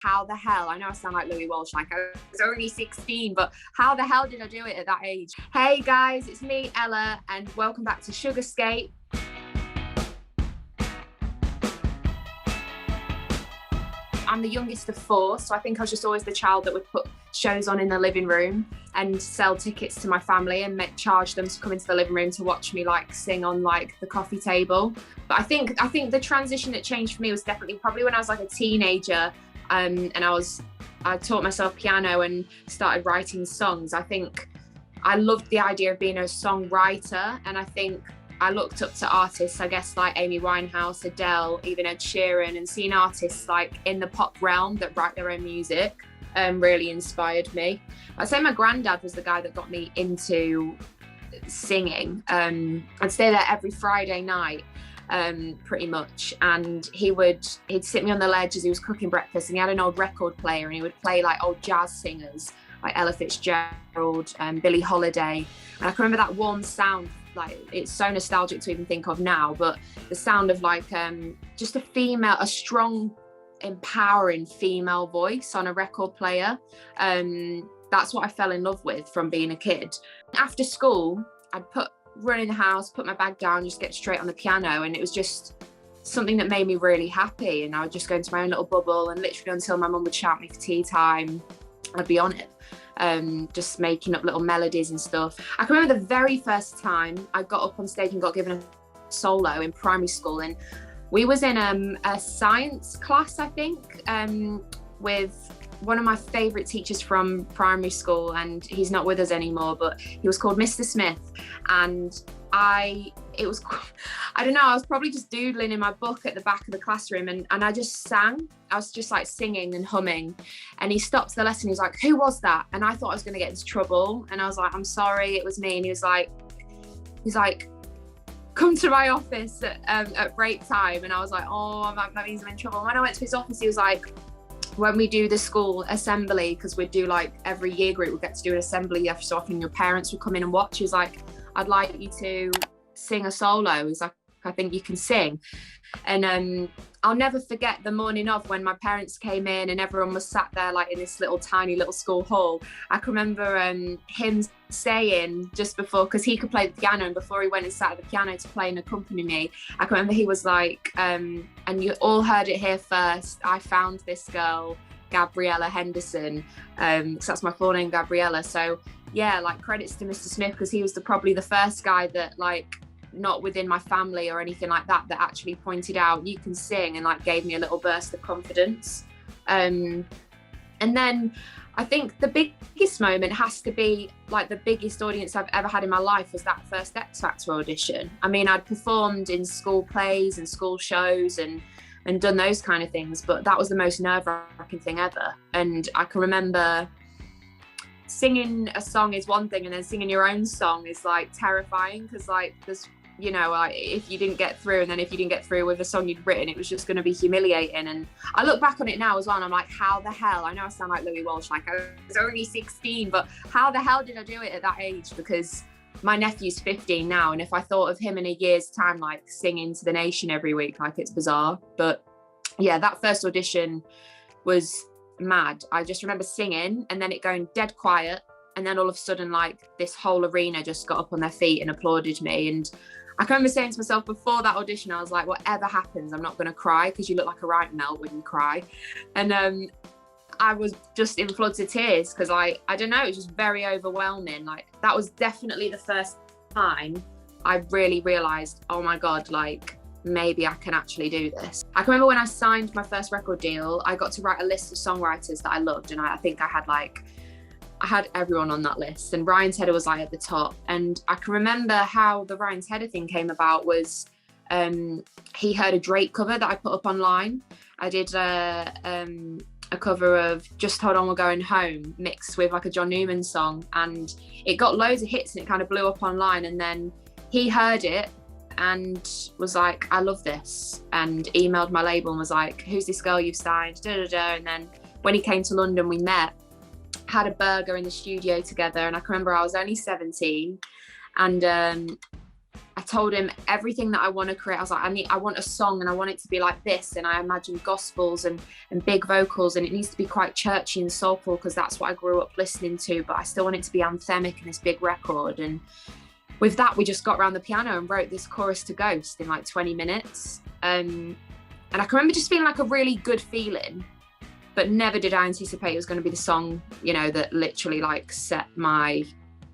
how the hell, I know I sound like Louis Walsh, like I was only 16, but how the hell did I do it at that age? Hey guys, it's me, Ella, and welcome back to Sugarscape. I'm the youngest of four, so I think I was just always the child that would put shows on in the living room and sell tickets to my family and charge them to come into the living room to watch me like sing on like the coffee table. But I think the transition that changed for me was definitely probably when I was like a teenager, and I taught myself piano and started writing songs. I think I loved the idea of being a songwriter, and I think I looked up to artists, I guess, like Amy Winehouse, Adele, even Ed Sheeran, and seeing artists like in the pop realm that write their own music really inspired me. I'd say my granddad was the guy that got me into singing. I'd stay there every Friday night, pretty much, and he'd sit me on the ledge as he was cooking breakfast, and he had an old record player, and he would play like old jazz singers like Ella Fitzgerald and Billie Holiday. And I can remember that warm sound. Like, it's so nostalgic to even think of now, but the sound of like just a strong, empowering female voice on a record player. That's what I fell in love with from being a kid. After school, I'd run in the house, put my bag down, just get straight on the piano, and it was just something that made me really happy. And I would just go into my own little bubble, and literally until my mum would shout me for tea time, I'd be on it. Just making up little melodies and stuff. I can remember the very first time I got up on stage and got given a solo in primary school, and we was in a science class, I think, with one of my favourite teachers from primary school, and he's not with us anymore, but he was called Mr. Smith, and I don't know, I was probably just doodling in my book at the back of the classroom, and I just sang. I was just like singing and humming, and he stopped the lesson. He's like, "Who was that?" And I thought I was going to get into trouble, and I was like, "I'm sorry, it was me." And he was like, "Come to my office at break time." And I was like, "Oh, that means I'm in trouble." And when I went to his office, he was like, "When we do the school assembly, because we'd do like every year group would get to do an assembly every so often, your parents would come in and watch." He was like, "I'd like you to sing a solo." He's like, "I think you can sing." And I'll never forget the morning of when my parents came in and everyone was sat there like in this tiny little school hall. I can remember him saying just before, because he could play the piano, and before he went and sat at the piano to play and accompany me, I can remember he was like, "And you all heard it here first, I found this girl, Gabriella Henderson." So that's my full name, Gabriella. So yeah, like credits to Mr. Smith, because he was probably the first guy that, like, not within my family or anything like that, that actually pointed out you can sing, and like gave me a little burst of confidence. And then I think the biggest moment has to be like the biggest audience I've ever had in my life was that first X Factor audition. I mean, I'd performed in school plays and school shows and done those kind of things, but that was the most nerve-wracking thing ever. And I can remember singing a song is one thing, and then singing your own song is like terrifying, because like there's, you know, if you didn't get through, and then if you didn't get through with a song you'd written, it was just going to be humiliating. And I look back on it now as well, and I'm like, how the hell, I know I sound like Louis Walsh, like I was only 16, but how the hell did I do it at that age? Because my nephew's 15 now, and if I thought of him in a year's time like singing to the nation every week, like, it's bizarre. But yeah, that first audition was mad. I just remember singing and then it going dead quiet, and then all of a sudden like this whole arena just got up on their feet and applauded me. And I can remember saying to myself before that audition, I was like, whatever happens, I'm not going to cry, because you look like a right melt when you cry. And I was just in floods of tears, because I don't know, it was just very overwhelming. Like, that was definitely the first time I really realised, oh my God, like, maybe I can actually do this. I can remember when I signed my first record deal, I got to write a list of songwriters that I loved, and I think I had everyone on that list, and Ryan Tedder was like at the top. And I can remember how the Ryan Tedder thing came about was he heard a Drake cover that I put up online. I did a cover of Just Hold On We're Going Home mixed with like a John Newman song, and it got loads of hits and it kind of blew up online. And then he heard it and was like, I love this, and emailed my label and was like, who's this girl you've signed, da da da. And then when he came to London, we met, had a burger in the studio together, and I can remember I was only 17, and I told him everything that I want to create. I was like, I want a song and I want it to be like this. And I imagined gospels and big vocals, and it needs to be quite churchy and soulful because that's what I grew up listening to, but I still want it to be anthemic in this big record. And with that, we just got around the piano and wrote this chorus to Ghost in like 20 minutes. And I can remember just feeling like a really good feeling, but never did I anticipate it was going to be the song, you know, that literally like set my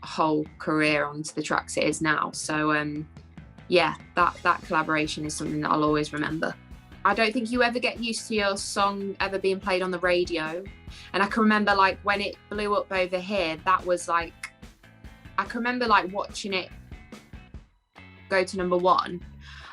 whole career onto the tracks it is now. So yeah, that collaboration is something that I'll always remember. I don't think you ever get used to your song ever being played on the radio. And I can remember like when it blew up over here, that was like, I can remember like watching it go to number 1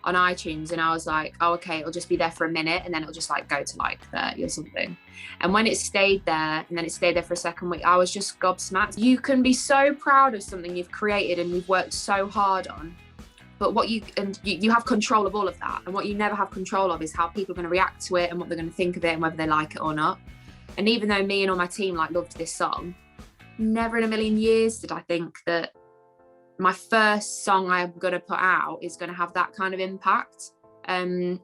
on iTunes, and I was like, oh, okay, it'll just be there for a minute and then it'll just like go to like 30 or something. And when it stayed there and then it stayed there for a second week, I was just gobsmacked. You can be so proud of something you've created and you've worked so hard on, but you have control of all of that. And what you never have control of is how people are going to react to it and what they're going to think of it and whether they like it or not. And even though me and all my team like loved this song, never in a million years did I think that my first song I'm going to put out is going to have that kind of impact. And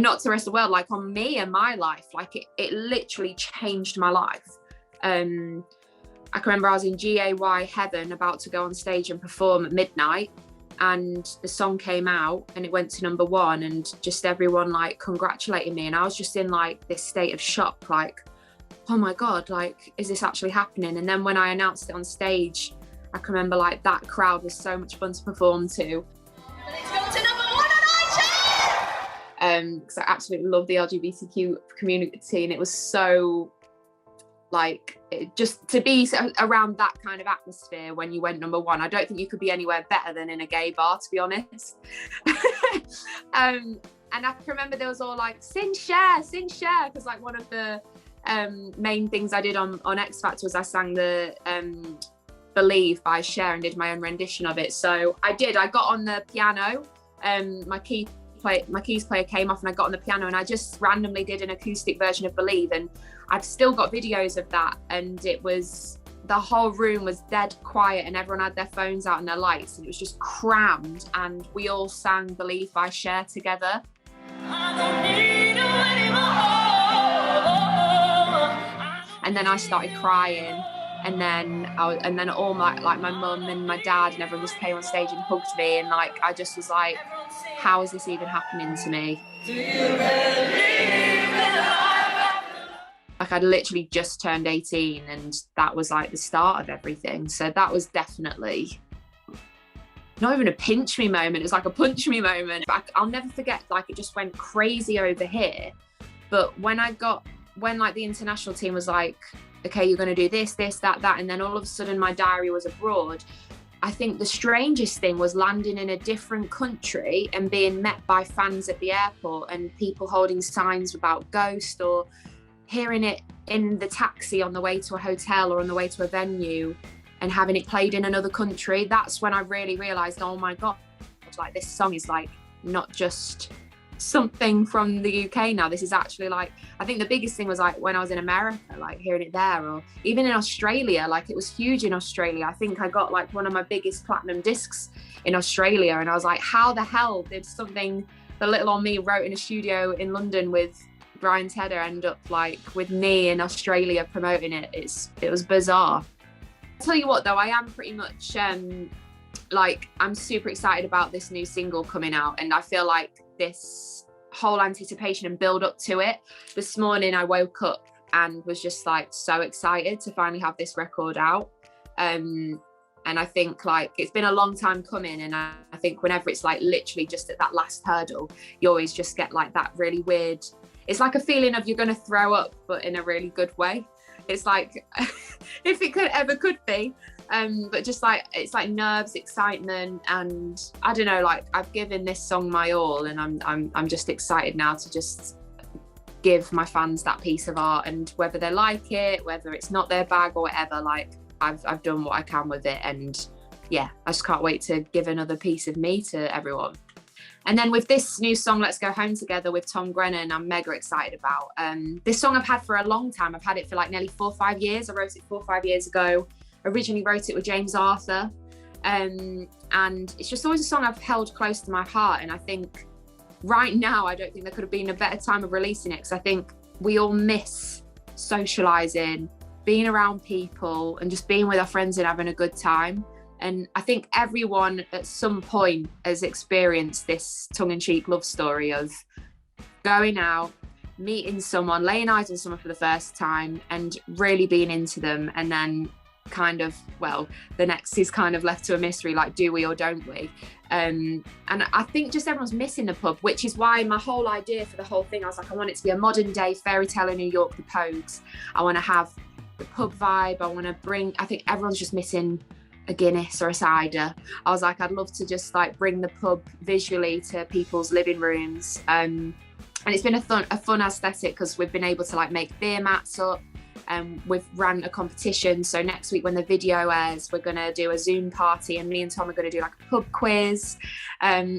not to the rest of the world, like on me and my life, like it literally changed my life. I can remember I was in GAY Heaven about to go on stage and perform at midnight, and the song came out and it went to number 1, and just everyone like congratulating me. And I was just in like this state of shock, like, oh my God, like, is this actually happening? And then when I announced it on stage, I can remember like that crowd was so much fun to perform to. It's gone to number 1 on iTunes! Because I absolutely love the LGBTQ community, and it was so like, just to be around that kind of atmosphere when you went number 1, I don't think you could be anywhere better than in a gay bar, to be honest. And I can remember there was all like, sing share, because like one of the main things I did on X Factor was I sang the Believe by Cher and did my own rendition of it. So I got on the piano, my keys player came off and I got on the piano and I just randomly did an acoustic version of Believe, and I've still got videos of that, and it was, the whole room was dead quiet and everyone had their phones out and their lights, and it was just crammed, and we all sang Believe by Cher together. I don't need you anymore. And then I started crying. And then all my mum and my dad and everyone just came on stage and hugged me, and like I just was like, how is this even happening to me? Like I'd literally just turned 18, and that was like the start of everything. So that was definitely not even a pinch me moment, it was like a punch me moment. But I'll never forget, like it just went crazy over here. But when like the international team was like, okay, you're going to do this, that, and then all of a sudden my diary was abroad. I think the strangest thing was landing in a different country and being met by fans at the airport and people holding signs about Ghost, or hearing it in the taxi on the way to a hotel or on the way to a venue and having it played in another country. That's when I really realised, oh my God, like this song is like not just something from the UK now, this is actually like, I think the biggest thing was like when I was in America, like hearing it there, or even in Australia, like it was huge in Australia. I think I got like one of my biggest platinum discs in Australia, and I was like, how the hell did something that Little On Me wrote in a studio in London with Brian Tedder end up like with me in Australia promoting it? It was bizarre. I'll tell you what though, I am pretty much like, I'm super excited about this new single coming out, and I feel like this whole anticipation and build up to it. This morning I woke up and was just like so excited to finally have this record out. And I think like it's been a long time coming, and I think whenever it's like literally just at that last hurdle, you always just get like that really weird, it's like a feeling of you're going to throw up, but in a really good way. It's like if it could be. But just like, it's like nerves, excitement, and I don't know, like I've given this song my all, and I'm just excited now to just give my fans that piece of art, and whether they like it, whether it's not their bag or whatever, like I've done what I can with it, and yeah, I just can't wait to give another piece of me to everyone. And then with this new song, Let's Go Home Together with Tom Grennan, I'm mega excited about. This song I've had for a long time. I've had it for like nearly 4 or 5 years. I wrote it 4 or 5 years ago. Originally wrote it with James Arthur. And it's just always a song I've held close to my heart. And I think right now, I don't think there could have been a better time of releasing it, because I think we all miss socializing, being around people, and just being with our friends and having a good time. And I think everyone at some point has experienced this tongue-in-cheek love story of going out, meeting someone, laying eyes on someone for the first time and really being into them, and then kind of, well, the next is kind of left to a mystery, like, do we or don't we? And I think just everyone's missing the pub, which is why my whole idea for the whole thing, I was like, I want it to be a modern day fairy tale in New York, the Pogues. I want to have the pub vibe. I want to bring, I think everyone's just missing a Guinness or a cider. I was like, I'd love to just like bring the pub visually to people's living rooms. And it's been a fun aesthetic, because we've been able to like make beer mats up, and we've ran a competition. So next week when the video airs, we're going to do a Zoom party, and me and Tom are going to do like a pub quiz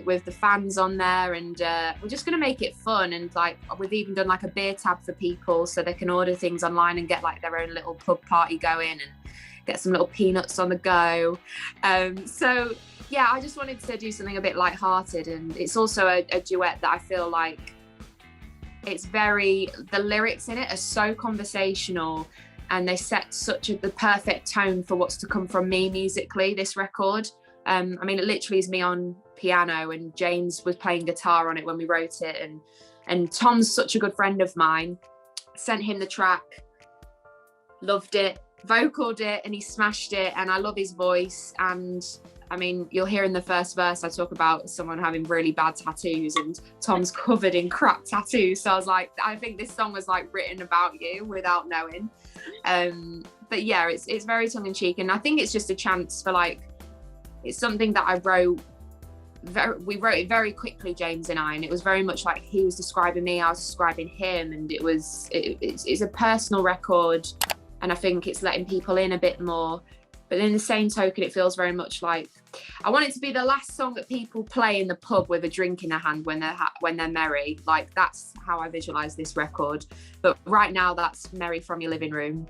with the fans on there, and we're just going to make it fun. And like, we've even done like a beer tab for people so they can order things online and get like their own little pub party going and get some little peanuts on the go. So yeah, I just wanted to do something a bit lighthearted, and it's also a duet that I feel like it's very, the lyrics in it are so conversational, and they set the perfect tone for what's to come from me musically, this record. I mean, it literally is me on piano, and James was playing guitar on it when we wrote it, and Tom's such a good friend of mine. Sent him the track, loved it, vocaled it, and he smashed it, and I love his voice. And I mean, you'll hear in the first verse I talk about someone having really bad tattoos, and Tom's covered in crap tattoos. So I was like, I think this song was like written about you without knowing. But yeah, it's very tongue-in-cheek, and I think it's just a chance for like, it's something that I wrote. We wrote it very quickly, James and I, and it was very much like he was describing me, I was describing him, and it's a personal record, and I think it's letting people in a bit more. But in the same token, it feels very much like I want it to be the last song that people play in the pub with a drink in their hand when they're merry. Like, that's how I visualize this record. But right now, that's merry from your living room.